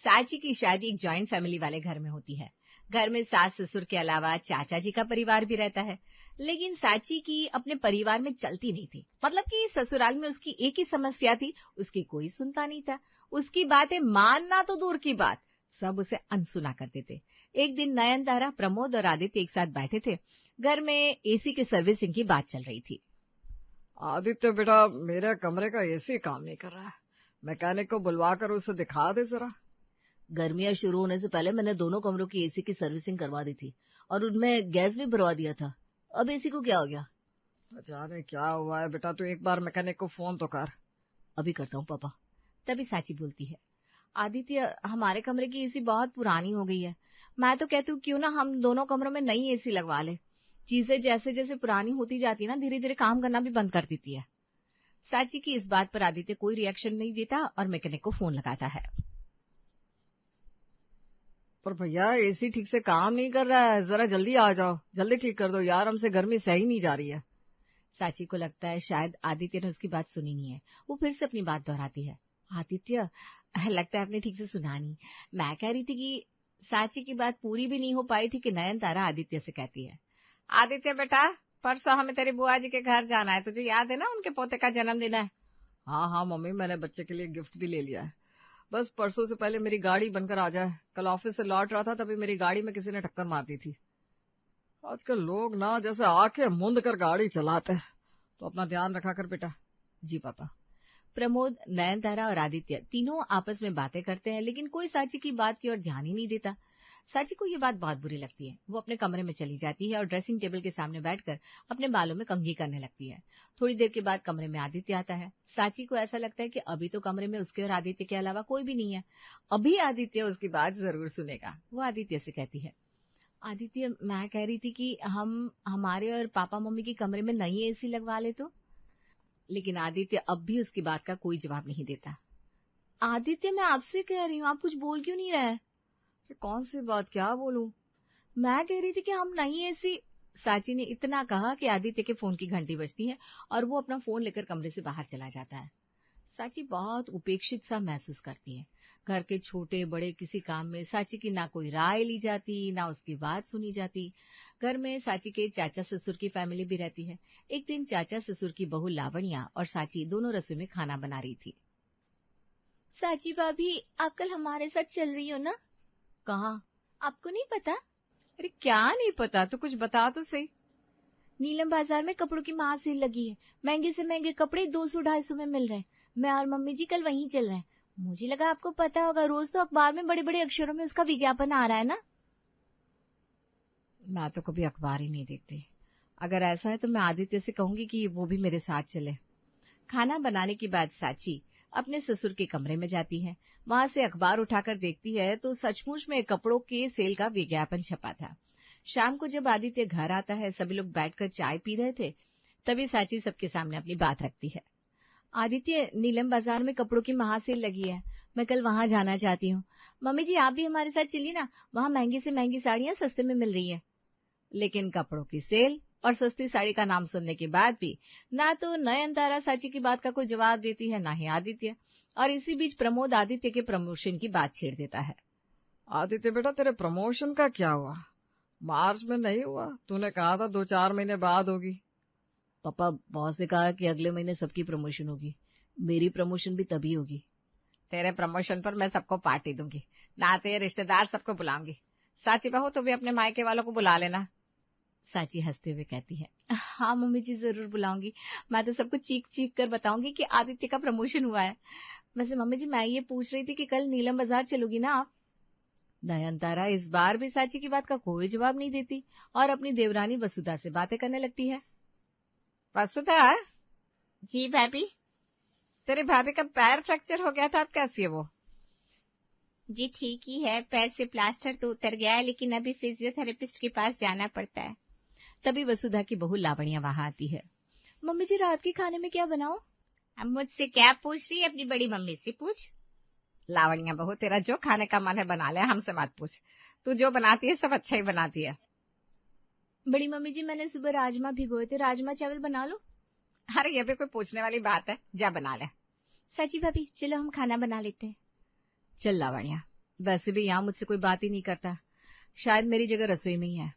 साची की शादी एक जॉइंट फैमिली वाले घर में होती है। घर में सास ससुर के अलावा चाचा जी का परिवार भी रहता है। लेकिन साची की अपने परिवार में चलती नहीं थी। मतलब कि ससुराल में उसकी एक ही समस्या थी, उसकी कोई सुनता नहीं था। उसकी बातें मानना तो दूर की बात, सब उसे अनसुना करते थे। एक दिन नयनतारा, प्रमोद और आदित्य एक साथ बैठे थे। घर में एसी की सर्विसिंग की बात चल रही थी। आदित्य बेटा, मेरे कमरे का एसी काम नहीं कर रहा है, मैकेनिक को बुलवा कर उसे दिखा दे जरा। गर्मियां शुरू होने से पहले मैंने दोनों कमरों की एसी की सर्विसिंग करवा दी थी और उनमें गैस भी भरवा दिया था। अब एसी को क्या हो गया? जाने क्या हुआ है बेटा, तू एक बार मैकेनिक को फोन तो कर। अभी करता हूँ पापा। तभी साची बोलती है, आदित्य, हमारे कमरे की एसी बहुत पुरानी हो गई है। मैं तो कहती हूँ क्यों ना हम दोनों कमरों में नई एसी लगवा ले। चीजें जैसे जैसे पुरानी होती जाती है ना, धीरे धीरे काम करना भी बंद कर देती है। साची की इस बात पर आदित्य कोई रिएक्शन नहीं देता और मैकेनिक को फोन लगाता है। पर भैया, एसी ठीक से काम नहीं कर रहा है, जरा जल्दी आ जाओ, जल्दी ठीक कर दो यार, हमसे गर्मी सही नहीं जा रही है। साची को लगता है शायद आदित्य ने उसकी बात सुनी नहीं है। वो फिर से अपनी बात दोहराती है, आदित्य, लगता है आपने ठीक से सुना नहीं। मैं कह रही थी कि साची की बात पूरी भी नहीं हो पाई थी कि नयनतारा आदित्य से कहती है, आदित्य बेटा, परसों हमें तेरी बुआ जी के घर जाना है, तुझे याद है ना, उनके पोते का जन्मदिन है। हाँ हाँ मम्मी, मैंने बच्चे के लिए गिफ्ट भी ले लिया है। बस परसों से पहले मेरी गाड़ी बनकर आ जाए। कल ऑफिस से लौट रहा था, तभी मेरी गाड़ी में किसी ने टक्कर मार दी थी। आजकल लोग ना जैसे आंखें मूंद कर गाड़ी चलाते हैं, तो अपना ध्यान रखा कर बेटा। जी पापा। प्रमोद, नयनतारा और आदित्य तीनों आपस में बातें करते हैं, लेकिन कोई साची की बात की ओर ध्यान ही नहीं देता। साची को ये बात बहुत बुरी लगती है। वो अपने कमरे में चली जाती है और ड्रेसिंग टेबल के सामने बैठकर अपने बालों में कंघी करने लगती है। थोड़ी देर के बाद कमरे में आदित्य आता है। साची को ऐसा लगता है कि अभी तो कमरे में उसके और आदित्य के अलावा कोई भी नहीं है। अभी आदित्य उसकी बात जरूर सुनेगा। वो आदित्य से कहती है, आदित्य, मैं कह रही थी कि हम हमारे और पापा मम्मी के कमरे में नई एसी लगवा ले तो। लेकिन आदित्य अब भी उसकी बात का कोई जवाब नहीं देता। आदित्य, मैं आपसे कह रही हूँ, आप कुछ बोल क्यों नहीं रहे? कौन सी बात, क्या बोलूं? मैं कह रही थी कि हम नहीं ऐसी। साची ने इतना कहा कि आदित्य के फोन की घंटी बजती है और वो अपना फोन लेकर कमरे से बाहर चला जाता है। साची बहुत उपेक्षित सा महसूस करती है। घर के छोटे बड़े किसी काम में साची की ना कोई राय ली जाती, ना उसकी बात सुनी जाती। घर में साची के चाचा ससुर की फैमिली भी रहती है। एक दिन चाचा ससुर की बहू लावण्या और साची दोनों रसोई में खाना बना रही थी। साची भाभी, आप कल हमारे साथ चल रही हो ना? कहाँ? आपको नहीं पता? अरे क्या नहीं पता, तो कुछ बता तो सही। नीलम बाजार में कपड़ों की महासेल लगी है। महंगे से महंगे कपड़े 200-250 में मिल रहे हैं। मैं और मम्मी जी कल वहीं चल रहे हैं। मुझे लगा आपको पता होगा, रोज तो अखबार में बड़े बड़े अक्षरों में उसका विज्ञापन आ रहा है ना। मैं तो कभी अखबार ही नहीं देखती। अगर ऐसा है तो मैं आदित्य से कहूंगी कि वो भी मेरे साथ चले। खाना बनाने के बाद साची अपने ससुर के कमरे में जाती है। वहां से अखबार उठाकर देखती है तो सचमुच में कपड़ों के सेल का विज्ञापन छपा था। शाम को जब आदित्य घर आता है, सभी लोग बैठकर चाय पी रहे थे, तभी साची सबके सामने अपनी बात रखती है। आदित्य, नीलम बाजार में कपड़ों की महासेल लगी है। मैं कल वहां जाना चाहती हूँ। मम्मी जी, आप भी हमारे साथ चलिए ना, वहां महंगी से महंगी साड़ियां सस्ते में मिल रही है। लेकिन कपड़ों की सेल और सस्ती साड़ी का नाम सुनने के बाद भी ना तो नयनतारा साची की बात का कोई जवाब देती है, ना ही आदित्य। और इसी बीच प्रमोद आदित्य के प्रमोशन की बात छेड़ देता है। आदित्य बेटा, तेरे प्रमोशन का क्या हुआ? मार्च में नहीं हुआ? तूने कहा था 2-4 महीने बाद होगी। पापा, बॉस ने कहा कि अगले महीने सबकी प्रमोशन होगी। मेरी प्रमोशन भी तभी होगी। तेरे प्रमोशन पर मैं सबको पार्टी दूंगी, नाते रिश्तेदार सबको बुलाऊंगी। साची बहू, तो भी अपने मायके वालों को बुला लेना। साची हंसते हुए कहती है, हाँ मम्मी जी, जरूर बुलाऊंगी। मैं तो सबको चीख चीख कर बताऊंगी कि आदित्य का प्रमोशन हुआ है। वैसे मम्मी जी, मैं ये पूछ रही थी कि कल नीलम बाजार चलोगी ना आप? नयनतारा इस बार भी साची की बात का कोई जवाब नहीं देती और अपनी देवरानी वसुधा से बातें करने लगती है। वसुधा? जी भाभी। तेरी भाभी का पैर फ्रैक्चर हो गया था, अब कैसी है वो? जी ठीक ही है, पैर से प्लास्टर तो उतर गया है, लेकिन अभी फिजियोथेरेपिस्ट के पास जाना पड़ता है। तभी वसुधा की बहू लावण्या वहां आती है। मम्मी जी, रात के खाने में क्या बनाऊं? अब मुझसे क्या पूछ रही है? अपनी बड़ी मम्मी से पूछ। लावण्या बहू, तेरा जो खाने का मन है बना ले, हमसे मत पूछ। तू जो बनाती है सब अच्छा ही बनाती है। बड़ी मम्मी जी, मैंने सुबह राजमा भिगोए थे, राजमा चावल बना लो। अरे ये भी कोई पूछने वाली बात है, जा बना ले। साची भाभी, चलो हम खाना बना लेते हैं। चल लावण्या, वैसे भी यहाँ मुझसे कोई बात ही नहीं करता, शायद मेरी जगह रसोई में ही है।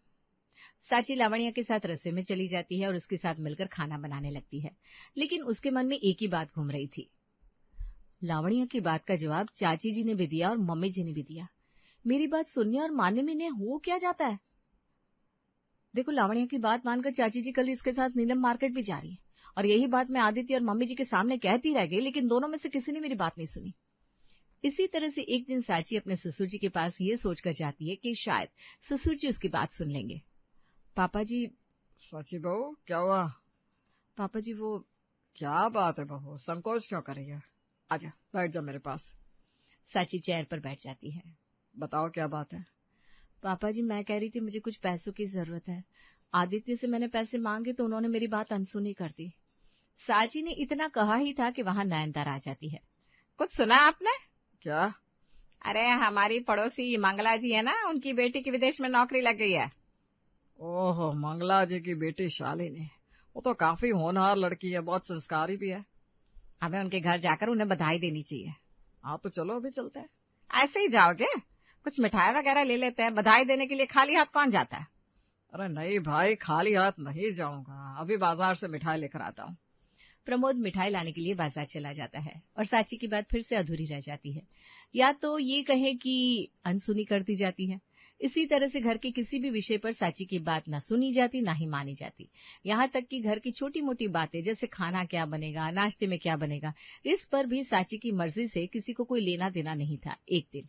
साची लावण्या के साथ रसोई में चली जाती है और उसके साथ मिलकर खाना बनाने लगती है, लेकिन उसके मन में एक ही बात घूम रही थी। लावण्या की बात का जवाब चाची जी ने भी दिया और मम्मी जी ने भी दिया। मेरी बात सुनने और मानने में इन्हें हो क्या जाता है? देखो, लावण्या की बात मानकर चाची जी कल इसके साथ नीलम मार्केट भी जा रही है, और यही बात मैं आदित्य और मम्मी जी के सामने कहती रह गई, लेकिन दोनों में से किसी ने मेरी बात नहीं सुनी। इसी तरह से एक दिन साची अपने ससुर जी के पास ये सोचकर जाती है कि शायद ससुर जी उसकी बात सुन लेंगे। पापा जी। साची बहू, क्या हुआ? पापा जी, वो क्या बात है बहू, संकोच क्यों कर रही है? आजा, बैठ जा मेरे पास। साची चेयर पर बैठ जाती है। बताओ क्या बात है? पापा जी, मैं कह रही थी मुझे कुछ पैसों की जरूरत है। आदित्य से मैंने पैसे मांगे तो उन्होंने मेरी बात अनसुनी कर दी। साची ने इतना कहा ही था कि वहां नयनतारा आ जाती है। कुछ सुना आपने? क्या? अरे, हमारी पड़ोसी मंगला जी है ना, उनकी बेटी की विदेश में नौकरी लग गई है। ओहो, मंगला जी की बेटी शालिनी, वो तो काफी होनहार लड़की है, बहुत संस्कारी भी है। हमें उनके घर जाकर उन्हें बधाई देनी चाहिए। हाँ तो चलो, अभी चलते हैं। ऐसे ही जाओगे? कुछ मिठाई वगैरह ले लेते हैं, बधाई देने के लिए खाली हाथ कौन जाता है? अरे नहीं भाई, खाली हाथ नहीं जाऊंगा, अभी बाजार से मिठाई लेकर आता हूँ। प्रमोद मिठाई लाने के लिए बाजार चला जाता है और साची की बात फिर से अधूरी रह जाती है, या तो ये कहे कि अनसुनी कर दी जाती है। इसी तरह से घर के किसी भी विषय पर साची की बात न सुनी जाती, ना ही मानी जाती। यहाँ तक कि घर की छोटी मोटी बातें, जैसे खाना क्या बनेगा, नाश्ते में क्या बनेगा, इस पर भी साची की मर्जी से किसी को कोई लेना देना नहीं था। एक दिन,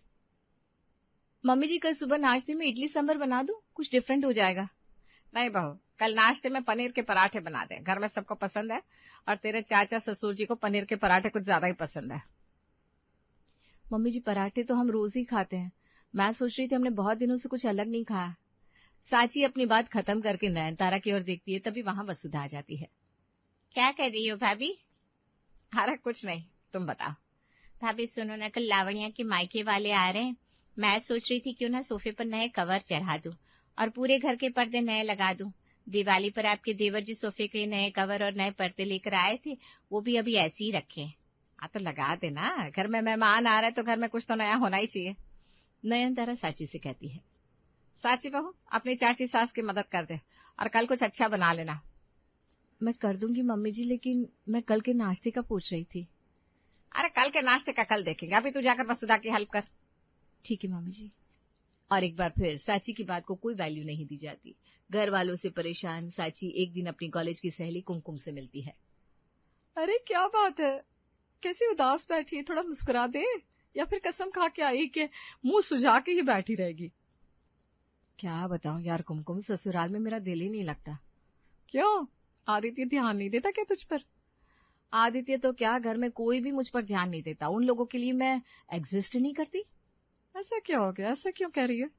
मम्मी जी, कल सुबह नाश्ते में इडली सांभर बना दूं, कुछ डिफरेंट हो जाएगा। नहीं बहू, कल नाश्ते में पनीर के पराठे बना दे, घर में सबको पसंद है, और तेरे चाचा ससुर जी को पनीर के पराठे कुछ ज्यादा ही पसंद है। मम्मी जी, पराठे तो हम रोज ही खाते हैं, मैं सोच रही थी हमने बहुत दिनों से कुछ अलग नहीं खाया। साची अपनी बात खत्म करके नयनतारा की ओर देखती है, तभी वहां वसुधा आ जाती है। क्या कर रही हो भाभी? अरे कुछ नहीं, तुम बताओ। भाभी सुनो ना, कल लावण्या के मायके वाले आ रहे हैं, मैं सोच रही थी क्यों ना सोफे पर नए कवर चढ़ा दूं और पूरे घर के पर्दे नए लगा दूं। दिवाली पर आपके देवर जी सोफे के नए कवर और नए पर्दे लेकर आए थे, वो भी अभी ऐसे ही रखे हैं। हाँ तो लगा देना, घर में मेहमान आ रहे तो घर में कुछ तो नया होना ही चाहिए। नयनतारा साची से कहती है। साची बहू, अपनी चाची सास की मदद कर दे और कल कुछ अच्छा बना लेना। मैं कर दूंगी मम्मी जी, लेकिन मैं कल के नाश्ते का पूछ रही थी। अरे कल के नाश्ते का कल देखेंगे, अभी तू जाकर वसुधा की हेल्प कर। ठीक है मम्मी जी। और एक बार फिर साची की बात को कोई वैल्यू नहीं दी जाती। घर वालों से परेशान साची एक दिन अपनी कॉलेज की सहेली कुमकुम से मिलती है। अरे क्या बात है, कैसी उदास बैठी है, थोड़ा मुस्कुरा दे, या फिर कसम खा के आई कि मुंह सुझा के ही बैठी रहेगी? क्या बताऊं यार कुमकुम, ससुराल में मेरा दिल ही नहीं लगता। क्यों? आदित्य ध्यान नहीं देता क्या तुझ पर? आदित्य तो क्या, घर में कोई भी मुझ पर ध्यान नहीं देता। उन लोगों के लिए मैं एग्जिस्ट नहीं करती। ऐसा क्या हो गया, ऐसा क्यों कह रही है?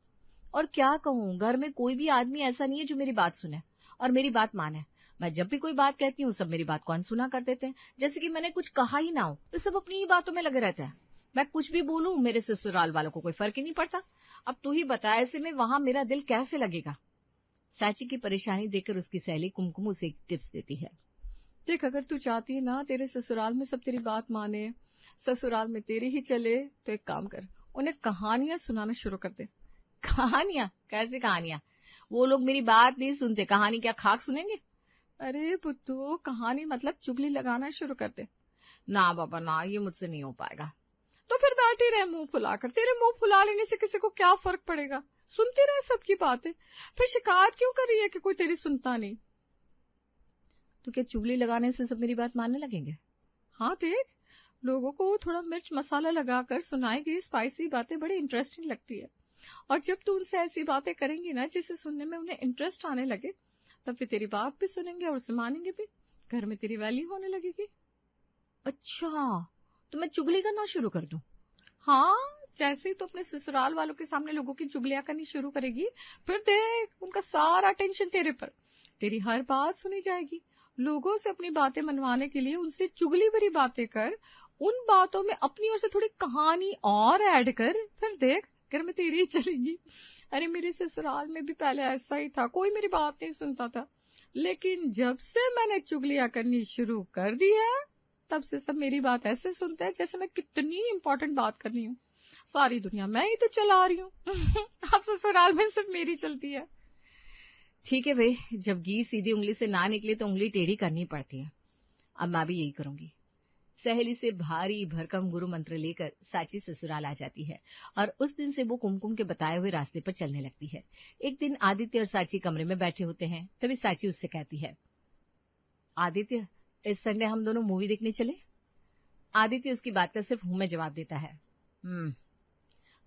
और क्या कहूँ, घर में कोई भी आदमी ऐसा नहीं है जो मेरी बात सुने और मेरी बात माने। मैं जब भी कोई बात कहती हूँ, सब मेरी बात को अनसुना कर देते हैं, जैसे कि मैंने कुछ कहा ही ना हो, तो सब अपनी ही बातों में लगे रहते हैं। मैं कुछ भी बोलूं, मेरे ससुराल वालों को कोई फर्क ही नहीं पड़ता। अब तू ही बता, ऐसे में वहां मेरा दिल कैसे लगेगा? साची की परेशानी देखकर उसकी सहेली कुमकुम उसे एक टिप्स देती है। देख, अगर तू चाहती है ना तेरे ससुराल में सब तेरी बात माने, ससुराल में तेरी ही चले, तो एक काम कर, उन्हें कहानियां सुनाना शुरू कर दे। कहानियां? कैसी कहानियां? वो लोग मेरी बात नहीं सुनते, कहानी क्या खाक सुनेंगे? अरे पुत्तू, कहानी मतलब चुगली लगाना शुरू कर दे। ना बाबा ना, ये मुझसे नहीं हो पाएगा। तो फिर बैठी रहे मुंह फुलाकर, तेरे मुंह फुला लेने से किसी को क्या फर्क पड़ेगा? सुनते रहे सबकी बातें, फिर शिकायत क्यों कर रही है कि कोई तेरी सुनता नहीं? तो क्या चुगली लगाने से सब मेरी बात मानने लगेंगे? हाँ देख, लोगों को थोड़ा मिर्च मसाला लगाकर सुनाई गई स्पाइसी बातें बड़ी इंटरेस्टिंग लगती है, और जब तू उनसे ऐसी बातें करेंगी ना जिसे सुनने में उन्हें इंटरेस्ट आने लगे, तब फिर तेरी बात भी सुनेंगे और उसे मानेंगे भी, घर में तेरी वैल्यू होने लगेगी। अच्छा, तो मैं चुगली करना शुरू कर दूं? हाँ, जैसे ही तो अपने ससुराल वालों के सामने लोगों की चुगलियां करनी शुरू करेगी, फिर देख उनका सारा टेंशन तेरे पर, तेरी हर बात सुनी जाएगी। लोगों से अपनी बातें मनवाने के लिए उनसे चुगली भरी बातें कर, उन बातों में अपनी ओर से थोड़ी कहानी और ऐड कर, फिर देख घर में तेरी ही चलेगी। अरे मेरे ससुराल में भी पहले ऐसा ही था, कोई मेरी बात नहीं सुनता था, लेकिन जब से मैंने चुगलियां करनी शुरू कर दी है, तब से सब मेरी बात ऐसे सुनते हैं जैसे मैं कितनी इंपॉर्टेंट बात कर रही हूँ। सारी दुनिया मैं ही तो चला रही हूँ। अब ससुराल में सिर्फ मेरी चलती है। ठीक है भाई, जब घी सीधी उंगली से ना निकले तो उंगली टेढ़ी करनी पड़ती है। अब मैं भी यही करूंगी। सहेली से भारी भरकम गुरु मंत्र लेकर साची ससुराल आ जाती है और उस दिन से वो कुमकुम के बताए हुए रास्ते पर चलने लगती है। एक दिन आदित्य और साची कमरे में बैठे होते हैं, तभी साची उससे कहती है, आदित्य, इस संडे हम दोनों मूवी देखने चले? आदित्य उसकी बात का सिर्फ हूं में जवाब देता है।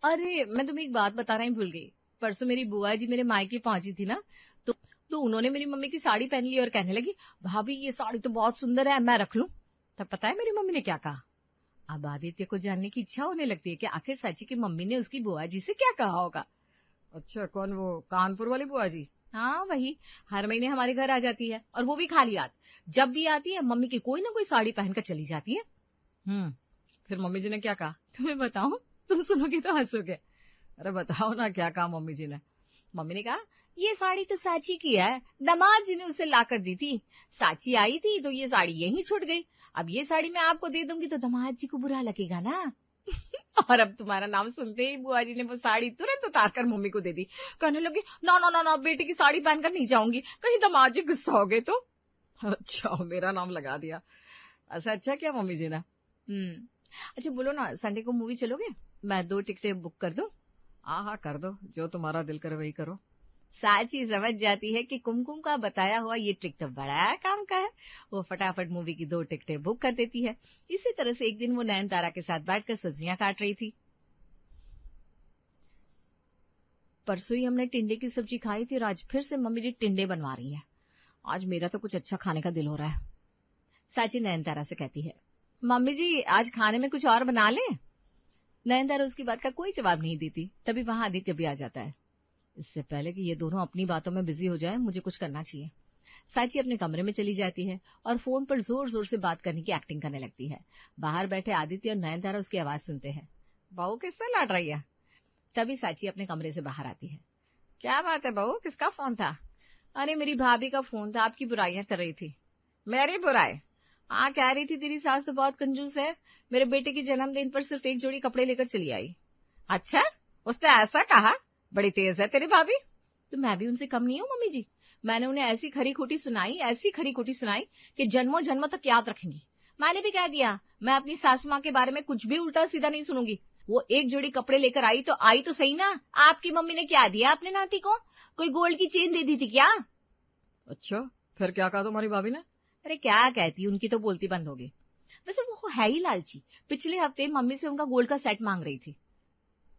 अरे मैं तुम्हें एक बात बताना ही भूल गई। परसों मेरी बुआ जी मेरे मायके पहुंची थी ना, तो उन्होंने मेरी मम्मी की साड़ी पहन ली और कहने लगी, भाभी ये साड़ी तो बहुत सुंदर है, मैं रख लूं? तब पता है मेरी मम्मी ने क्या कहा? अब आदित्य को जानने की इच्छा होने लगती है कि आखिर साची की मम्मी ने उसकी बुआ जी से क्या कहा होगा। अच्छा, कौन, वो कानपुर वाली बुआ जी? हाँ वही, हर महीने हमारे घर आ जाती है और वो भी खाली हाथ। जब भी आती है मम्मी की कोई ना कोई साड़ी पहनकर चली जाती है। फिर मम्मी जी ने क्या कहा? तुम्हें बताऊं? तुम सुनोगे तो हंसोगे। अरे बताओ ना, क्या कहा मम्मी जी ने? मम्मी ने कहा, ये साड़ी तो साची की है, दामाद जी ने उसे लाकर दी थी। साची आई थी तो ये साड़ी यहीं छूट गई। अब ये साड़ी मैं आपको दे दूंगी तो दामाद जी को बुरा लगेगा ना। और अब तुम्हारा नाम सुनते ही बुआ जी ने वो साड़ी तुरंत उतार कर मम्मी को दे दी। कहने लगी, ना ना ना ना, बेटी की साड़ी पहनकर नहीं जाऊंगी, कहीं दामाद जी गुस्सा हो गए तो। अच्छा, मेरा नाम लगा दिया। ऐसा अच्छा क्या मम्मी जी ने? अच्छा बोलो ना, संडे को मूवी चलोगे? मैं 2 टिकटें बुक कर दूं? हाँ कर दो, जो तुम्हारा दिल करे वही करो। साची समझ जाती है कि कुमकुम का बताया हुआ ये ट्रिक तो बड़ा काम का है। वो फटाफट मूवी की 2 टिकटें बुक कर देती है। इसी तरह से एक दिन वो नयनतारा के साथ बैठकर सब्जियां काट रही थी। परसों ही हमने टिंडे की सब्जी खाई थी और आज फिर से मम्मी जी टिंडे बनवा रही है। आज मेरा तो कुछ अच्छा खाने का दिल हो रहा है। साची नयनतारा से कहती है, मम्मी जी आज खाने में कुछ और बना ले? नयनतारा उसकी बात का कोई जवाब नहीं देती। तभी वहां आदित्य भी आ जाता है। इससे पहले कि ये दोनों अपनी बातों में बिजी हो जाए, मुझे कुछ करना चाहिए। साची अपने कमरे में चली जाती है और फोन पर जोर जोर से बात करने की एक्टिंग करने लगती है। बाहर बैठे आदित्य और नयनतारा उसकी आवाज सुनते हैं। बहू किससे लड़ रही है? तभी साची अपने कमरे से बाहर आती है। क्या बात है बहू, किसका फोन था? अरे मेरी भाभी का फोन था, आपकी बुराइयां कर रही थी। मेरी बुराई? हाँ, कह रही थी तेरी सास तो बहुत कंजूस है, मेरे बेटे के जन्मदिन पर सिर्फ 1 जोड़ी कपड़े लेकर चली आई। अच्छा, उसने ऐसा कहा? बड़ी तेज है तेरी भाभी। तो मैं भी उनसे कम नहीं हूँ मम्मी जी। मैंने उन्हें ऐसी खरी खोटी सुनाई कि जन्मों जन्मों तक याद रखेंगी। मैंने भी कह दिया, मैं अपनी सासू माँ के बारे में कुछ भी उल्टा सीधा नहीं सुनूंगी। वो 1 जोड़ी कपड़े लेकर आई तो सही ना। आपकी मम्मी ने क्या दिया अपने नाती को? कोई गोल्ड की चेन दे दी थी क्या? अच्छा, फिर क्या कहा तुम्हारी भाभी ने? अरे क्या कहती, उनकी तो बोलती बंद हो गई। वैसे वो है ही लालची। पिछले हफ्ते मम्मी से उनका गोल्ड का सेट मांग रही थी।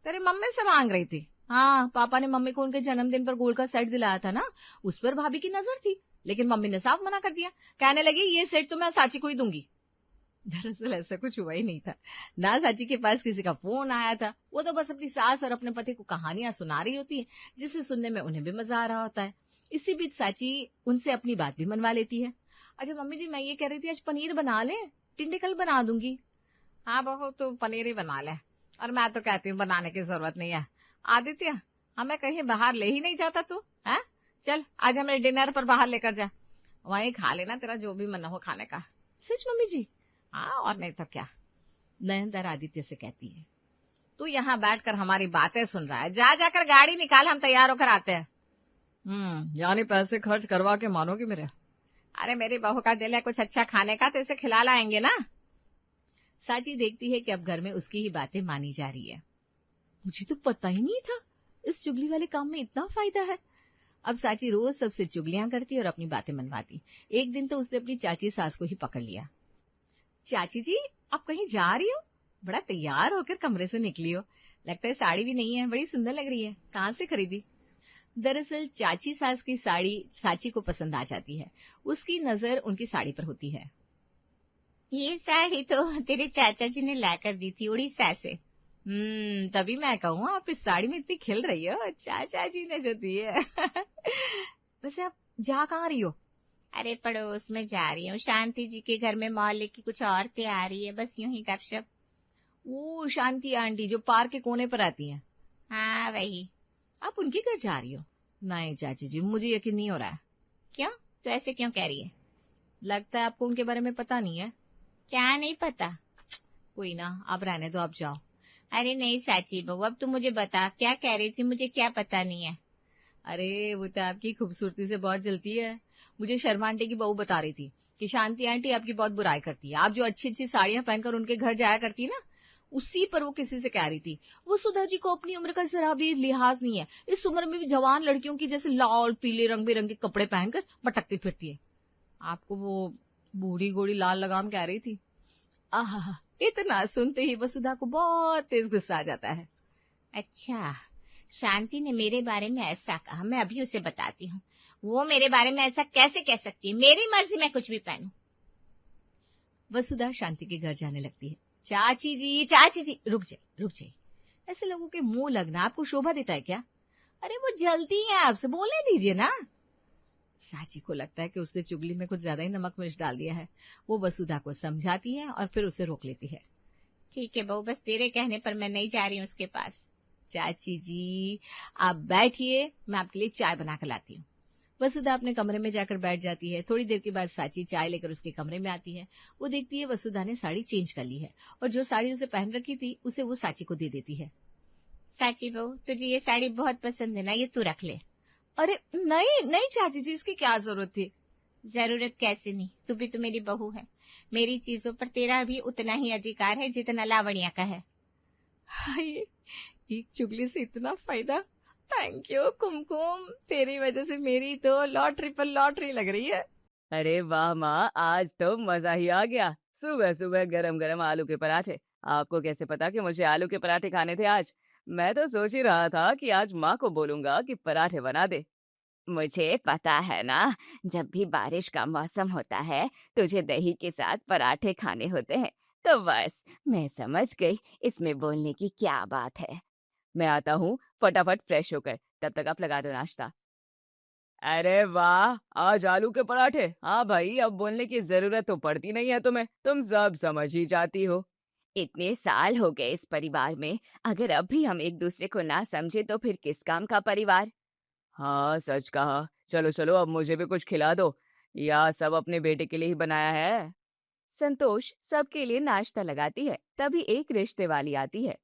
तेरे मम्मी से मांग रही थी? हाँ, पापा ने मम्मी को उनके जन्मदिन पर गोल्ड का सेट दिलाया था ना, उस पर भाभी की नजर थी, लेकिन मम्मी ने साफ मना कर दिया। कहने लगी ये सेट तो मैं साची को ही दूंगी। दरअसल ऐसा कुछ हुआ ही नहीं था। ना साची के पास किसी का फोन आया था। वो तो बस अपनी सास और अपने पति को कहानियां सुना रही होती है, जिसे सुनने में उन्हें भी मजा आ रहा होता है। इसी बीच साची उनसे अपनी बात भी मनवा लेती है। अच्छा मम्मी जी, मैं ये कह रही थी आज पनीर बना ले, टिंडे कल बना दूंगी। हाँ बहू, तो पनीर ही बना ले। और मैं तो कहती हूँ बनाने की जरूरत नहीं है। आदित्य, हमें कहीं बाहर ले ही नहीं जाता तू है? चल आज हमें डिनर पर बाहर लेकर जा, वहीं खा लेना तेरा जो भी मन हो खाने का। सच मम्मी जी? हाँ और नहीं तो क्या। नयनतारा आदित्य से कहती है, तू यहाँ बैठकर हमारी बातें सुन रहा है, जा जाकर गाड़ी निकाल, हम तैयार होकर आते हैं। यानी पैसे खर्च करवा के मानोगी मेरे? अरे मेरी बहू का दिल है कुछ अच्छा खाने का, तो इसे खिला लाएंगे ना। साची देखती है कि अब घर में उसकी ही बातें मानी जा रही है। मुझे तो पता ही नहीं था इस चुगली वाले काम में इतना फायदा है। अब साची रोज सबसे चुगलियां करती और अपनी बातें मनवाती। एक दिन तो उसने अपनी चाची सास को ही पकड़ लिया। चाची जी, आप कहीं जा रही हो? बड़ा तैयार होकर कमरे से निकली हो, लगता है साड़ी भी नहीं है, बड़ी सुंदर लग रही है, कहाँ से खरीदी? दरअसल चाची सास की साड़ी साची को पसंद आ जाती है। उसकी नजर उनकी साड़ी पर होती है। ये साड़ी तो तेरे चाचा जी ने लाकर दी थी उड़ीसा से। तभी मैं कहूँ आप इस साड़ी में इतनी खिल रही हो, चाचा जी ने जो दी है। वैसे आप जा कहाँ रही हो? अरे पड़ोस में जा रही हूँ, शांति जी के घर में मोहल्ले की कुछ औरतें आ रही है, बस यूं ही गपशप। वो शांति आंटी जो पार्क के कोने पर आती है? हाँ वही। आप उनके घर जा रही हो? नहीं चाची जी, मुझे यकीन नहीं हो रहा है। क्यों? तो ऐसे क्यों कह रही है? लगता है आपको उनके बारे में पता नहीं है। क्या नहीं पता? कोई ना, आप रहने दो, आप जाओ। अरे नहीं साची बहू, अब तू मुझे बता क्या कह रही थी, मुझे क्या पता नहीं है। अरे वो तो आपकी खूबसूरती से बहुत जलती है। मुझे शर्मा आंटी की बहू बता रही थी कि शांति आंटी आपकी बहुत बुराई करती है। आप जो अच्छी अच्छी साड़ियां पहनकर उनके घर जाया करती है ना, उसी पर वो किसी से कह रही थी, वो सुधा जी को अपनी उम्र का जरा भी लिहाज नहीं है, इस उम्र में भी जवान लड़कियों की जैसे लाल पीले रंग बिरंगे कपड़े पहनकर भटकती फिरती है। आपको वो बूढ़ी गोड़ी लाल लगाम कह रही थी। आहा, इतना सुनते ही वसुधा को बहुत तेज गुस्सा आ जाता है। अच्छा, शांति ने मेरे बारे में ऐसा कहा, मैं अभी उसे बताती हूँ। वो मेरे बारे में ऐसा कैसे कह सकती है, मेरी मर्जी मैं कुछ भी पहनूं। वसुधा शांति के घर जाने लगती है। चाची जी, चाची जी, रुक जाइए, रुक जाइए। ऐसे लोगों के मुंह लगना आपको शोभा देता है क्या? अरे वो जलती है आपसे, बोलने दीजिए ना। साची को लगता है कि उसने चुगली में कुछ ज्यादा ही नमक मिर्च डाल दिया है। वो वसुधा को समझाती है और फिर उसे रोक लेती है। ठीक है बहू, बस तेरे कहने पर मैं नहीं जा रही हूँ उसके पास। चाची जी, आप बैठिए, मैं आपके लिए चाय बना कर लाती हूँ। वसुधा अपने कमरे में जाकर बैठ जाती है। थोड़ी देर के बाद साची चाय लेकर उसके कमरे में आती है। वो देखती है वसुधा ने साड़ी चेंज कर ली है और जो साड़ी उसे पहन रखी थी उसे वो साची को दे देती है। साची बहू, तुझे ये साड़ी बहुत पसंद है ना, ये तू रख ले। अरे नहीं नहीं चाची जी, इसकी क्या जरूरत थी? जरूरत कैसे नहीं, तू भी तो मेरी बहू है। मेरी चीजों पर तेरा भी उतना ही अधिकार है जितना लावण्या का है। हाय, एक चुगली से इतना फायदा। थैंक यू कुमकुम, तेरी वजह से मेरी तो लॉटरी पर लॉटरी लग रही है। अरे वाह माँ, आज तो मजा ही आ गया। सुबह सुबह गरम गरम आलू के पराठे। आपको कैसे पता कि मुझे आलू के पराठे खाने थे आज? मैं तो सोच ही रहा था कि आज माँ को बोलूंगा कि पराठे बना दे। मुझे पता है ना, जब भी बारिश का मौसम होता है तुझे दही के साथ पराठे खाने होते हैं। तो बस मैं समझ गई इसमें बोलने की क्या बात है। मैं आता हूँ फटाफट फ्रेश होकर, तब तक आप लगा दो नाश्ता। अरे वाह, आज आलू के पराठे। हाँ भाई, अब बोलने की जरूरत तो पड़ती नहीं है तुम्हें, तुम सब समझ ही जाती हो। इतने साल हो गए इस परिवार में, अगर अब भी हम एक दूसरे को ना समझे तो फिर किस काम का परिवार। हाँ सच कहा। चलो चलो, अब मुझे भी कुछ खिला दो, या सब अपने बेटे के लिए ही बनाया है। संतोष सबके लिए नाश्ता लगाती है, तभी एक रिश्ते वाली आती है।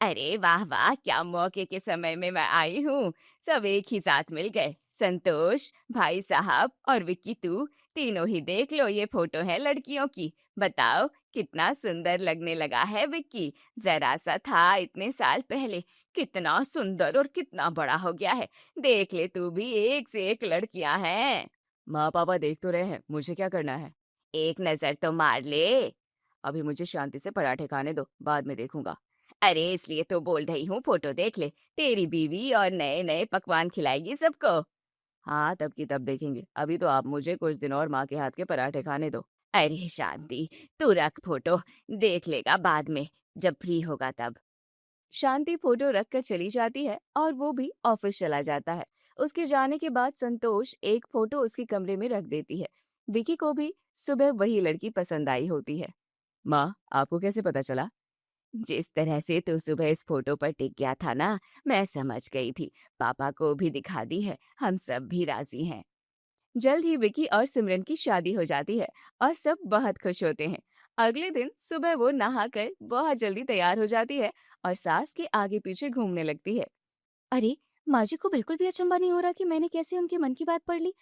अरे वाह वाह, क्या मौके के समय में मैं आई हूँ। सब एक ही साथ मिल गए। संतोष, भाई साहब और विक्की, तू तीनों ही देख लो, ये फोटो है लड़कियों की। बताओ कितना सुंदर लगने लगा है विक्की। जरा सा था इतने साल पहले, कितना सुंदर और कितना बड़ा हो गया है। देख ले तू भी, एक से एक लड़कियां हैं। माँ पापा देख तो रहे हैं, मुझे क्या करना है? एक नजर तो मार ले। अभी मुझे शांति से पराठे खाने दो, बाद में देखूंगा। अरे इसलिए तो बोल रही हूँ, फोटो देख ले, तेरी बीवी और नए नए पकवान खिलाएगी सबको। हाँ तब की तब देखेंगे, अभी तो आप मुझे कुछ दिन और माँ के हाथ के पराठे खाने दो। अरे शांति, तू रख फोटो, देख लेगा बाद में जब फ्री होगा तब। शांति फोटो रख कर चली जाती है और वो भी ऑफिस चला जाता है। उसके जाने के बाद संतोष एक फोटो उसके कमरे में रख देती है। विकी को भी सुबह वही लड़की पसंद आई होती है। माँ, आपको कैसे पता चला? जिस तरह से तू सुबह इस फोटो पर टिक गया था ना, मैं समझ गई थी। पापा को भी दिखा दी है, हम सब भी राजी हैं। जल्द ही विकी और सिमरन की शादी हो जाती है और सब बहुत खुश होते हैं। अगले दिन सुबह वो नहाकर बहुत जल्दी तैयार हो जाती है और सास के आगे पीछे घूमने लगती है। अरे, माँ जी को बिल्कुल भी अचंभा नहीं हो रहा कि मैंने कैसे उनके मन की बात पढ़ ली।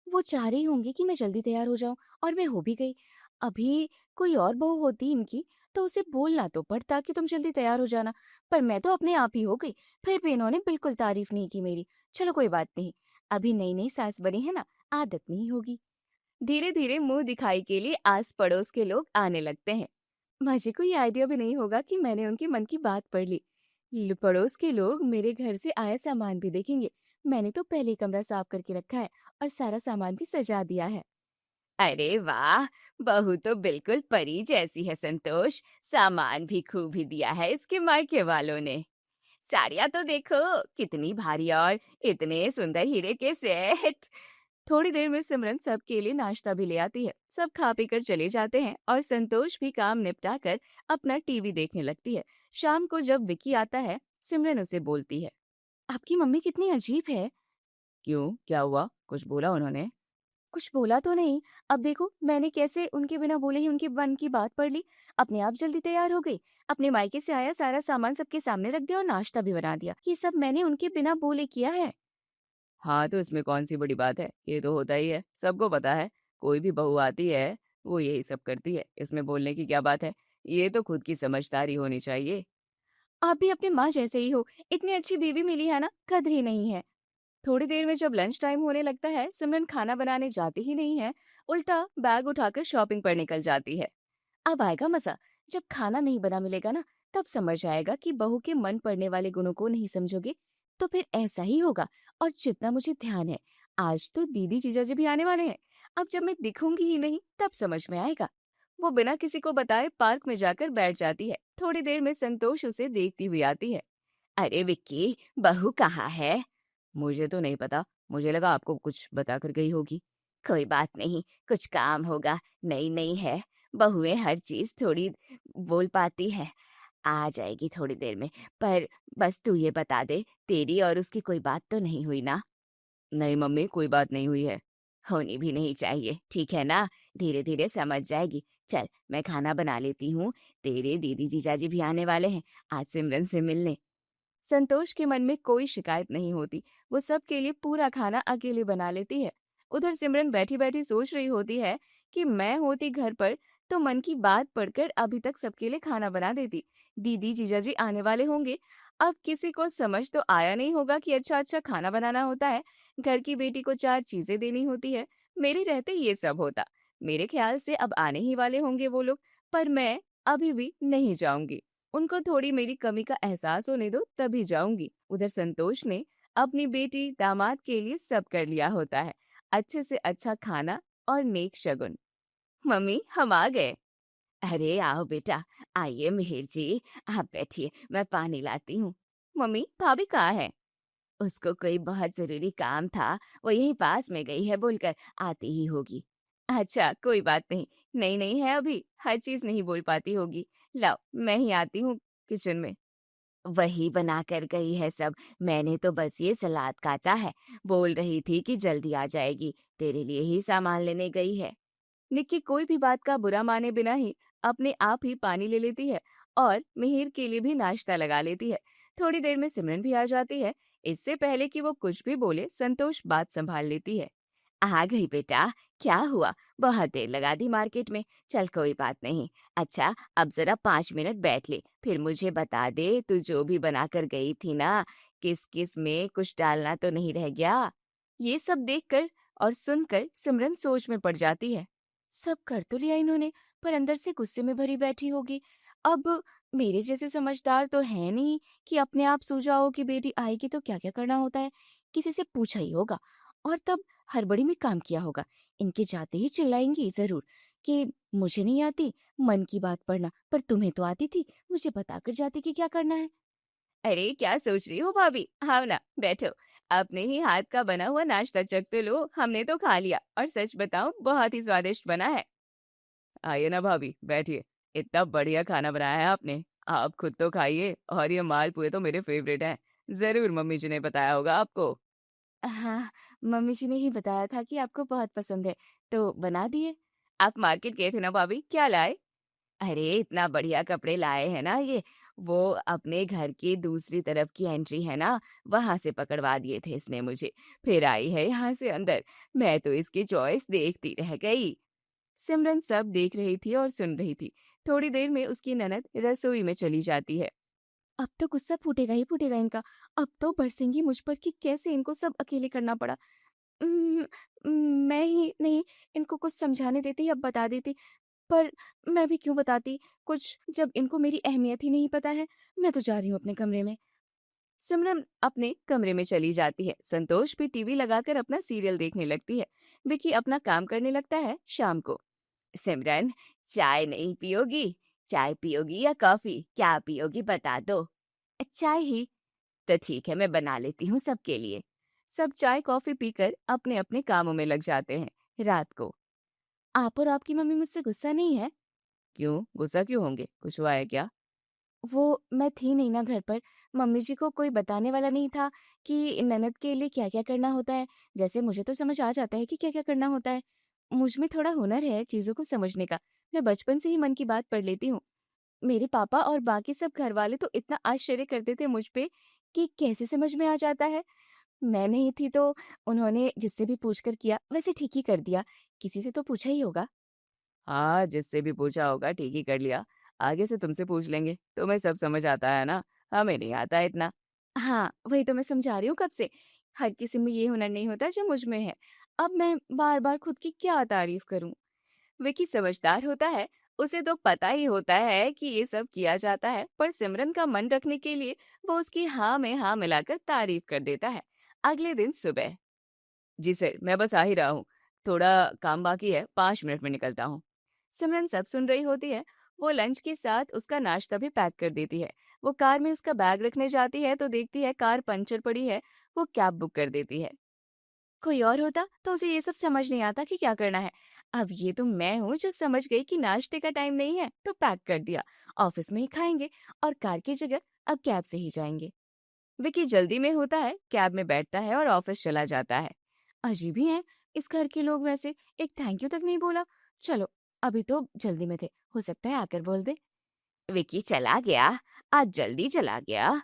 वो चाह रही होंगी कि मैं जल्दी तैयार हो जाऊं, और मैं हो भी गई। अभी कोई और बहू होती इनकी तो उसे बोलना तो पड़ता कि तुम जल्दी तैयार हो जाना, पर मैं तो अपने आप ही हो गई। फिर भी इन्होंने बिल्कुल तारीफ नहीं की मेरी। चलो कोई बात नहीं, अभी नई नई सास बनी है ना, आदत नहीं होगी। धीरे धीरे मुंह दिखाई के लिए आस पड़ोस के लोग आने लगते हैं। मुझे कोई आइडिया भी नहीं होगा कि मैंने उनके मन की बात पढ़ ली। पड़ोस के लोग मेरे घर से आया सामान भी देखेंगे। मैंने तो पहले ही कमरा साफ करके रखा है और सारा सामान भी सजा दिया है। अरे वाह, बहू तो बिल्कुल परी जैसी है संतोष। सामान भी खूब ही दिया है इसके मायके वालों ने। साड़ियाँ तो देखो कितनी भारी और इतने सुंदर हीरे के सेट। थोड़ी देर में सिमरन सबके लिए नाश्ता भी ले आती है। सब खा पी कर चले जाते हैं और संतोष भी काम निपटा कर अपना टीवी देखने लगती है। शाम को जब विकी आता है, सिमरन उसे बोलती है, आपकी मम्मी कितनी अजीब है। क्यों, क्या हुआ? कुछ बोला उन्होंने? कुछ बोला तो नहीं। अब देखो मैंने कैसे उनके बिना बोले ही उनके मन की बात पढ़ ली। अपने आप जल्दी तैयार हो गई। अपने मायके से आया सारा सामान सबके सामने रख दिया और नाश्ता भी बना दिया। ये सब मैंने उनके बिना बोले किया है। हाँ, तो इसमें कौन-सी बड़ी बात है? ये तो होता ही है, सबको पता है। कोई भी बहू आती है, वो यही सब करती है। इसमें बोलने की क्या बात है? ये तो खुद की समझदारी होनी चाहिए। आप भी अपनी माँ जैसे ही हो। इतनी अच्छी बीवी मिली है ना, कद्र ही नहीं है। थोड़ी देर में जब लंच टाइम होने लगता है, सिमरन खाना बनाने जाती ही नहीं है, उल्टा बैग उठाकर शॉपिंग पर निकल जाती है। अब आएगा मजा। जब खाना नहीं बना मिलेगा ना, तब समझ आएगा कि बहू के मन पड़ने वाले गुणों को नहीं समझोगे, तो फिर ऐसा ही होगा। और जितना मुझे ध्यान है, आज तो दीदी जीजाजी भी आने वाले हैं। अब जब मैं दिखूंगी ही नहीं, तब समझ में आएगा। वो बिना किसी को बताए पार्क में जाकर बैठ जाती है। थोड़ी देर में संतोष उसे देखती हुई आती है। अरे विक्की, बहू कहाँ है? मुझे तो नहीं पता। मुझे लगा आपको कुछ बताकर गई होगी। कोई बात नहीं, कुछ काम होगा। नई नई है, बहुएं हर चीज थोड़ी बोल पाती है। आ जाएगी थोड़ी देर में। पर बस तू ये बता दे, तेरी और उसकी कोई बात तो नहीं हुई ना? नहीं मम्मी, कोई बात नहीं हुई है। होनी भी नहीं चाहिए, ठीक है ना? धीरे धीरे समझ जाएगी। चल, मैं खाना बना लेती हूँ। तेरे दीदी जीजाजी भी आने वाले हैं आज सिमरन से मिलने। संतोष के मन में कोई शिकायत नहीं होती। वो सबके लिए पूरा खाना अकेले बना लेती है। उधर सिमरन बैठी बैठी सोच रही होती है कि मैं होती घर पर तो मन की बात पढ़कर अभी तक सबके लिए खाना बना देती। दीदी जीजाजी आने वाले होंगे। अब किसी को समझ तो आया नहीं होगा कि अच्छा अच्छा खाना बनाना होता है। घर की बेटी को 4 चीजें देनी होती है। मेरे रहते ये सब होता। मेरे ख्याल से अब आने ही वाले होंगे वो लोग। पर मैं अभी भी नहीं जाऊंगी। उनको थोड़ी मेरी कमी का एहसास होने दो, तभी जाऊंगी। उधर संतोष ने अपनी बेटी दामाद के लिए सब कर लिया होता है। अच्छे से अच्छा खाना और नेक शगुन। मम्मी, हम आ गए। अरे आओ बेटा, आइए मिहिर जी, आप बैठिए, मैं पानी लाती हूँ। मम्मी, भाभी कहाँ है? उसको कोई बहुत जरूरी काम था, वो यहीं पास में गई है बोलकर आती ही होगी। अच्छा, कोई बात नहीं। नई नई है अभी, हर चीज नहीं बोल पाती होगी। लाओ, मैं ही आती हूँ किचन में। वही बना कर गई है सब। मैंने तो बस ये सलाद काटा है। बोल रही थी कि जल्दी आ जाएगी, तेरे लिए ही सामान लेने गई है। निक्की कोई भी बात का बुरा माने बिना ही अपने आप ही पानी ले लेती है और मिहिर के लिए भी नाश्ता लगा लेती है। थोड़ी देर में सिमरन भी आ जाती है। इससे पहले कि वो कुछ भी बोले, संतोष बात संभाल लेती है। आ गई बेटा, क्या हुआ? बहुत देर लगा दी मार्केट में। चल कोई बात नहीं। अच्छा, अब जरा 5 मिनट बैठ ले, फिर मुझे बता दे तू जो भी बना कर गई थी ना, किस किस में कुछ डालना तो नहीं रह गया? ये सब देखकर और सुनकर सिमरन सोच में पड़ जाती है। सब कर तो लिया इन्होंने, पर अंदर से गुस्से में भरी बैठी होगी। अब मेरे जैसे समझदार तो है नहीं कि अपने आप सूझा हो कि बेटी आएगी तो क्या क्या करना होता है। किसी से पूछा ही होगा और तब हड़बड़ी में काम किया होगा। इनके जाते ही चिल्लाएंगी जरूर कि मुझे नहीं आती मन की बात पढ़ना, पर तुम्हें तो आती थी, मुझे बताकर जाती कि क्या करना है। अरे क्या सोच रही हो भाभी? आओ ना, बैठो। अपने ही हाथ का बना हुआ नाश्ता चख तो लो। हमने तो खा लिया और सच बताऊं, बहुत ही स्वादिष्ट बना है। आइए ना भाभी, बैठिए। इतना बढ़िया खाना बनाया है आपने। आप खुद तो खाइए, और ये मालपुए तो मेरे फेवरेट हैं। जरूर मम्मी जी ने बताया होगा आपको। हाँ, मम्मी जी ने ही बताया था कि आपको बहुत पसंद है, तो बना दिए। आप मार्केट गए थे ना भाभी, क्या लाए? अरे इतना बढ़िया कपड़े लाए हैं ना ये। वो अपने घर की दूसरी तरफ की एंट्री है ना, वहां से पकड़वा दिए थे इसने मुझे। फिर आई है यहाँ से अंदर। मैं तो इसकी चॉइस देखती रह गई। सिमरन सब देख रही थी और सुन रही थी। थोड़ी देर में उसकी ननद रसोई में चली जाती है। अब तो गुस्सा फूटेगा ही फूटेगा इनका। अब तो बरसेंगी मुझ पर कि कैसे इनको सब अकेले करना पड़ा। उम्म, मैं ही नहीं इनको कुछ समझाने देती, अब बता देती। पर मैं भी क्यों बताती कुछ, जब इनको मेरी अहमियत ही नहीं पता है। मैं तो जा रही हूँ अपने कमरे में। सिमरन अपने कमरे में चली जाती है। संतोष भी टीवी लगाकर अपना सीरियल देखने लगती है। विकी अपना काम करने लगता है शाम को। सिमरन, चाय नहीं पियोगी? चाय पियोगी या कॉफी? क्या पियोगी बता दो। चाय ही। तो ठीक है, मैं बना लेती हूँ सबके लिए। सब चाय कॉफी पीकर अपने अपने कामों में लग जाते हैं। रात को आप और आपकी मम्मी मुझसे गुस्सा नहीं है? क्यों गुस्सा क्यों होंगे? कुछ हुआ है क्या? वो मैं थी नहीं ना घर पर, मम्मी जी को कोई बताने वाला नहीं था कि ननद के लिए क्या-क्या करना होता है। जैसे मुझे तो समझ आ जाता है कि क्या-क्या करना होता है। मुझ में थोड़ा हुनर है चीज़ों को समझने का। मैं बचपन से ही मन की बात पढ़ लेती हूँ। मेरे पापा और बाकी सब घरवाले तो इतना आश्चर्य करते थे मुझ पे कि कैसे समझ में आ जाता है। मैं नहीं थी तो उन्होंने जिससे भी पूछकर किया वैसे ठीक ही कर दिया। किसी से तो पूछा ही होगा। हाँ, जिससे भी पूछा होगा ठीक ही कर लिया। आगे से तुमसे पूछ लेंगे। तुम्हें सब समझ आता है ना? हमें नहीं आता इतना। हाँ, वही तो मैं समझा रही हूँ कब से। हर किसी में ये हुनर नहीं होता जो मुझ में है। अब मैं बार-बार खुद की क्या तारीफ करूँ? विकी समझदार होता है। उसे तो पता ही होता है कि ये सब किया जाता है, पर सिमरन का मन रखने के लिए वो उसकी हाँ में हाँ मिलाकर तारीफ कर देता है। अगले दिन सुबह। जी सर, मैं बस आ ही रहा हूँ। थोड़ा काम बाकी है, 5 मिनट में निकलता हूँ। सिमरन सब सुन रही होती है। वो लंच के साथ उसका नाश्ता भी पैक कर देती है। वो कार में उसका बैग रखने जाती है तो देखती है कार पंचर पड़ी है। वो कैब बुक कर देती है। कोई और होता तो उसे ये सब समझ नहीं आता कि क्या करना है। अब ये तो मैं हूँ जो समझ गई कि नाश्ते का टाइम नहीं है तो पैक कर दिया। ऑफिस में ही खाएंगे और कार की जगह अब कैब से ही जाएंगे। विकी जल्दी में होता है, कैब में बैठता है और ऑफिस चला जाता है। अजीब ही है इस घर के लोग वैसे। एक थैंक यू तक नहीं बोला। चलो, अभी तो जल्दी में थे, हो सकता है आकर बोल दे। विकी चला गया? आज जल्दी चला गया?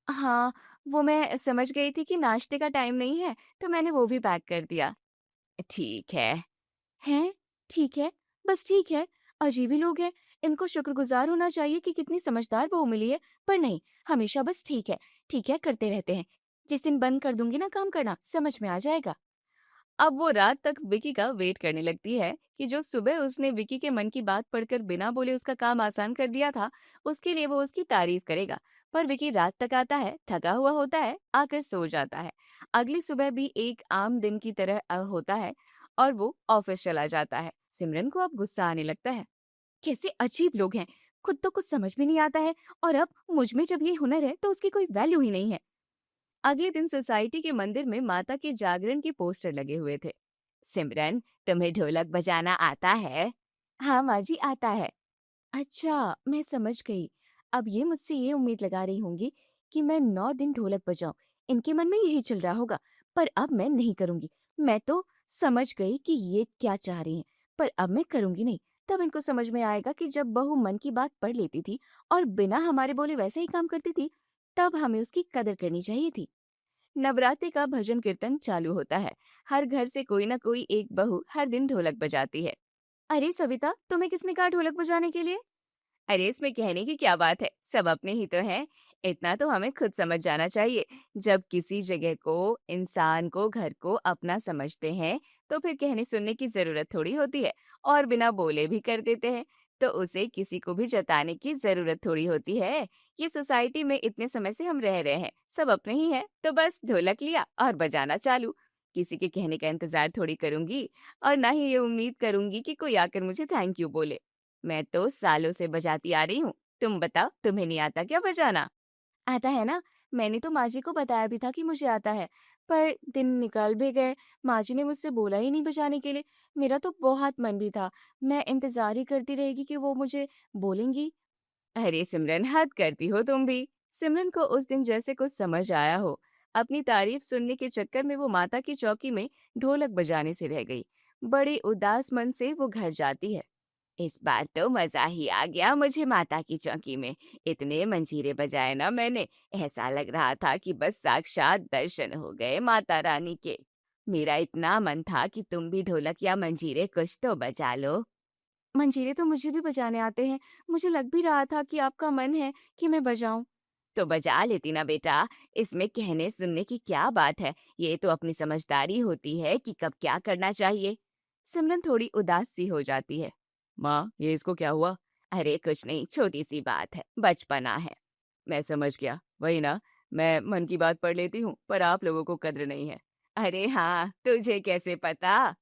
हाँ, वो मैं समझ गई थी कि नाश्ते का टाइम नहीं है तो मैंने वो भी पैक कर दिया। ठीक है। हैं? ठीक है? बस ठीक है? अजीब ही लोग हैं। इनको शुक्रगुजार होना चाहिए कि कितनी समझदार बहू मिली है, पर नहीं, हमेशा बस ठीक है करते रहते हैं। जिस दिन बंद कर दूंगी ना काम करना, समझ में आ जाएगा। अब वो रात तक विकी का वेट करने लगती है कि जो सुबह उसने विकी के मन की बात पढ़कर बिना बोले उसका काम आसान कर दिया था, उसके लिए वो उसकी तारीफ करेगा। पर विकी रात तक आता है, थका हुआ होता है, आकर सो जाता है। अगली सुबह भी एक आम दिन की तरह होता है और वो ऑफिस चला जाता है। सिमरन को अब गुस्सा आने लगता है। कैसे अजीब लोग हैं। खुद तो कुछ समझ में नहीं आता है और अब मुझ में जब ये हुनर है तो उसकी कोई वैल्यू ही नहीं है। अगले दिन सोसाइटी के मंदिर में माता के जागरण के पोस्टर लगे हुए थे। सिमरन, तुम्हें ढोलक बजाना आता है? हाँ माँ जी, आता है। अच्छा, मैं समझ गई। अब ये मुझसे ये उम्मीद लगा रही होंगी कि मैं 9 दिन ढोलक बजाऊं। इनके मन में यही चल रहा होगा। पर अब मैं नहीं करूंगी। मैं तो समझ गई कि ये क्या चाह रही हैं, पर अब मैं करूंगी नहीं। तब इनको समझ में आएगा कि जब बहू मन की बात पढ़ लेती थी और बिना हमारे बोले वैसे ही काम करती थी, तब हमें उसकी कदर करनी चाहिए थी। नवरात्रि का भजन कीर्तन चालू होता है। हर घर से कोई ना कोई एक बहू हर दिन ढोलक बजाती है। अरे सविता, तुम्हें किसने कहा ढोलक बजाने के लिए? अरे इसमें कहने की क्या बात है, सब अपने ही तो हैं। इतना तो हमें खुद समझ जाना चाहिए। जब किसी जगह को, इंसान को, घर को अपना समझते हैं, तो फिर कहने सुनने की जरूरत थोड़ी होती है। और बिना बोले भी कर देते हैं, तो उसे किसी को भी जताने की जरूरत थोड़ी होती है। ये सोसाइटी में इतने समय से हम रह रहे हैं, सब अपने ही हैं, तो बस ढोलक लिया और बजाना चालू। किसी के कहने का इंतजार थोड़ी करूंगी और ना ही ये उम्मीद करूंगी कि कोई आकर मुझे थैंक यू बोले। मैं तो सालों से बजाती आ रही हूँ। तुम बताओ, तुम्हें नहीं आता क्या बजाना? आता है ना। मैंने तो माँ जी को बताया भी था कि मुझे आता है, पर दिन निकल भी गए। माँ जी ने मुझसे बोला ही नहीं बजाने के लिए। मेरा तो बहुत मन भी था। मैं इंतजार ही करती रहेगी कि वो मुझे बोलेंगी। अरे सिमरन, हद करती हो तुम भी। सिमरन को उस दिन जैसे कुछ समझ आया हो। अपनी तारीफ सुनने के चक्कर में वो माता की चौकी में ढोलक बजाने से रह गई। बड़े उदास मन से वो घर जाती है। इस बार तो मजा ही आ गया मुझे माता की चौकी में। इतने मंजीरे बजाए ना मैंने, ऐसा लग रहा था कि बस साक्षात दर्शन हो गए माता रानी के। मेरा इतना मन था कि तुम भी ढोलक या मंजीरे कुछ तो बजा लो। मंजीरे तो मुझे भी बजाने आते हैं। मुझे लग भी रहा था कि आपका मन है कि मैं बजाऊं। तो बजा लेती ना बेटा। इसमें कहने सुनने की क्या बात है। ये तो अपनी समझदारी होती है कि कब क्या करना चाहिए। सिमरन थोड़ी उदास सी हो जाती है। माँ, ये इसको क्या हुआ? अरे कुछ नहीं, छोटी सी बात है, बचपना है। मैं समझ गया, वही ना। मैं मन की बात पढ़ लेती हूँ, पर आप लोगों को कद्र नहीं है। अरे हाँ, तुझे कैसे पता?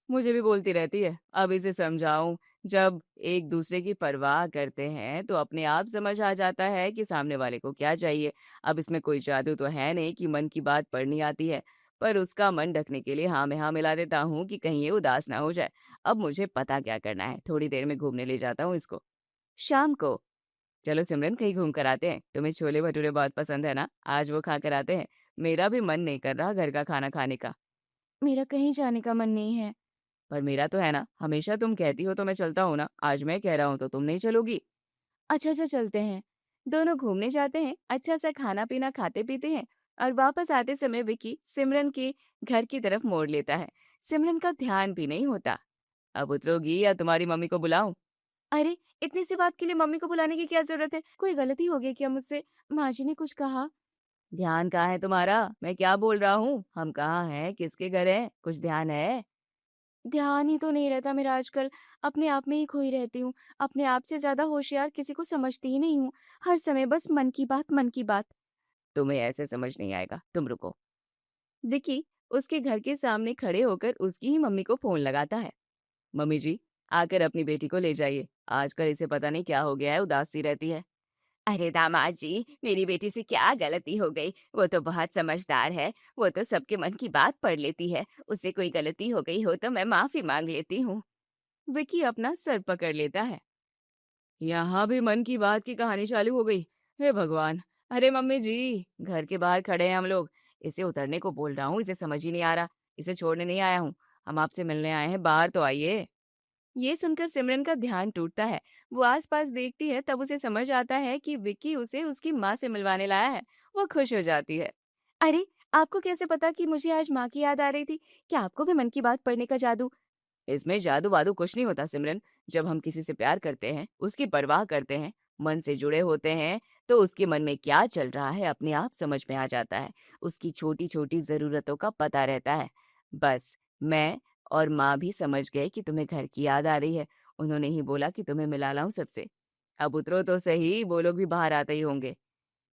मुझे भी बोलती रहती है। अब इसे समझाऊं। जब एक दूसरे की परवाह करते हैं तो अपने आप समझ आ जाता है कि सामने वाले को क्या चाहिए। अब इसमें कोई जादू तो है नहीं कि मन की बात पढ़नी आती है, पर उसका मन ढकने के लिए हाँ में हाँ मिला देता हूँ कि कहीं ये उदास ना हो जाए। अब मुझे पता क्या करना है, थोड़ी देर में घूमने ले जाता हूँ इसको। शाम को चलो सिमरन कहीं घूम कर आते हैं, तुम्हें छोले भटूरे बहुत पसंद है ना, आज वो खा कर आते हैं। मेरा भी मन नहीं कर रहा घर का खाना खाने का। मेरा कहीं जाने का मन नहीं है। पर मेरा तो है ना, हमेशा तुम कहती हो तो मैं चलता हूँ ना, आज मैं कह रहा हूँ तो तुम नहीं चलोगी। अच्छा अच्छा चलते हैं। दोनों घूमने जाते हैं, अच्छा सा खाना पीना खाते पीते हैं और वापस आते समय विकी सिमरन के घर की तरफ मोड़ लेता है। सिमरन का ध्यान भी नहीं होता। अब उतरोगी या तुम्हारी मम्मी को बुलाऊं? अरे इतनी सी बात के लिए मम्मी को बुलाने की क्या जरूरत है? कोई गलती हो गई क्या मुझसे? माँ जी ने कुछ कहा? ध्यान कहाँ है तुम्हारा? मैं क्या बोल रहा हूँ? हम कहाँ हैं? किसके घर हैं? कुछ ध्यान है? ध्यान ही तो नहीं रहता मेरा आजकल। अपने आप में ही खोई रहती हूँ। अपने आप से ज्यादा होशियार किसी को समझती ही नहीं हूँ। हर समय बस मन की बात, मन की बात। तुम्हें ऐसे समझ नहीं आएगा, तुम रुको। विकी उसके घर के सामने खड़े होकर उसकी ही मम्मी को फोन लगाता है। मम्मी जी, आकर अपनी बेटी को ले जाइए। आजकल इसे पता नहीं क्या हो गया है, उदास सी रहती है। अरे दामाद जी, मेरी बेटी से क्या गलती हो गई? वो तो बहुत समझदार है। वो तो सबके मन की बात पढ़ लेती है। उससे कोई गलती हो गई हो तो मैं माफी मांग लेती हूँ। विकी अपना सर पकड़ लेता है। यहाँ भी मन की बात की कहानी चालू हो गई। हे भगवान! अरे मम्मी जी, घर के बाहर खड़े हैं हम लोग। इसे उतरने को बोल रहा हूँ, इसे समझ ही नहीं आ रहा। इसे छोड़ने नहीं आया हूँ। हम आपसे मिलने आए हैं, बाहर तो आइए। ये सुनकर सिमरन का ध्यान टूटता है। वो आसपास देखती है, तब उसे समझ आता है कि विक्की उसे उसकी माँ से मिलवाने लाया है। वो खुश हो जाती है। अरे, आपको कैसे पता कि मुझे आज माँ की याद आ रही थी? क्या आपको भी मन की बात पढ़ने का जादू? इसमें जादू वादू कुछ नहीं होता सिमरन। जब हम किसी से प्यार करते हैं, उसकी परवाह करते हैं, मन से जुड़े होते हैं, तो उसके मन में क्या चल रहा है अपने आप समझ में आ जाता है। उसकी छोटी छोटी जरूरतों का पता रहता है। बस मैं और माँ भी समझ गए कि तुम्हें घर की याद आ रही है। उन्होंने ही बोला कि तुम्हें मिला लाऊं सबसे। अब उतरो तो सही, वो लोग भी बाहर आते ही होंगे।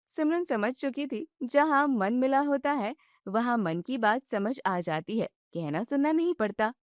सिमरन समझ चुकी थी, जहाँ मन मिला होता है वहां मन की बात समझ आ जाती है, कहना सुनना नहीं पड़ता।